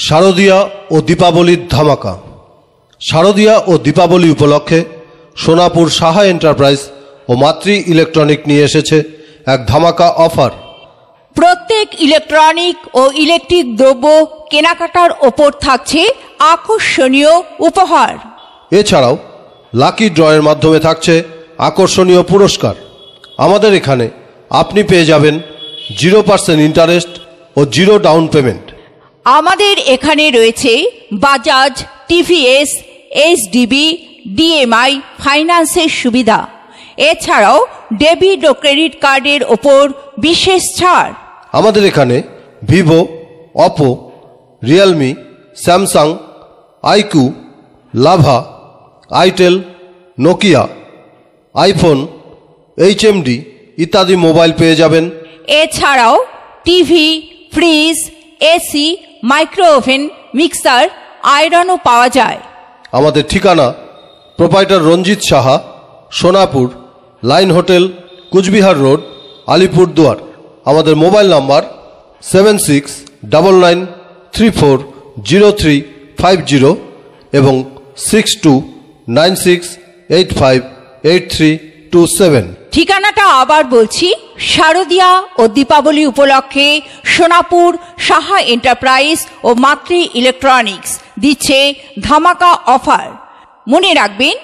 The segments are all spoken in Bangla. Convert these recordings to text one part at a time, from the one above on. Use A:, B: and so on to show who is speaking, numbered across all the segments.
A: শারদীয়া ও দীপাবলির ধামাকা। শারদীয়া ও দীপাবলি উপলক্ষে সোনাপুর সাহা এন্টারপ্রাইজ ও মাতৃ ইলেকট্রনিক নিয়ে এসেছে এক ধামাকা অফার।
B: প্রত্যেক ইলেকট্রনিক ও ইলেকট্রিক দ্রব্য কেনাকাটার ওপর থাকছে আকর্ষণীয় উপহার।
A: এছাড়াও লাকি ড্রয়ের মাধ্যমে থাকছে আকর্ষণীয় পুরস্কার। আমাদের এখানে আপনি পেয়ে যাবেন 0% ইন্টারেস্ট ও 0 ডাউন পেমেন্ট।
B: আমাদের এখানে রয়েছে বাজাজ, টিভিএস, এইচডিবি, ডিএমআই ফাইন্যান্সের সুবিধা। এছাড়াও ডেবিট ও ক্রেডিট কার্ডের ওপর বিশেষ ছাড়।
A: আমাদের এখানে Vivo, Oppo, Realme, Samsung, iQOO, Lava, itel, Nokia, iPhone, HMD ইত্যাদি মোবাইল পেয়ে যাবেন।
B: এছাড়াও TV, fridge, AC, micro oven, mixer, আয়রনও পাওয়া যায়।
A: আমাদের ঠিকানা proprietor Ranjit Saha, Sonapur, line hotel, Cooch Behar road, Alipurduar. আমাদের মোবাইল নাম্বার 7699340350 এবং 6296858327।
B: ঠিকানাটা আবার বলছি, শারদীয়া ও দীপাবলি উপলক্ষে সোনাপুর সাহা এন্টারপ্রাইজ ও মাতৃ ইলেকট্রনিক্স দিচ্ছে ধামাকা অফার। মনে রাখবেন,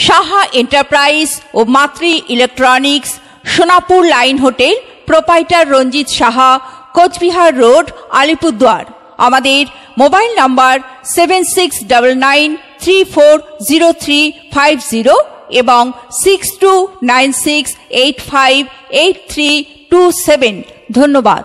B: সাহা এন্টারপ্রাইজ ও Matri electronics, Sonapur line hotel, proprietor Ranjit Saha, Cooch Behar road, Alipurduar. আমাদের মোবাইল নাম্বার 7699340350 এবং 6296858327। ধন্যবাদ।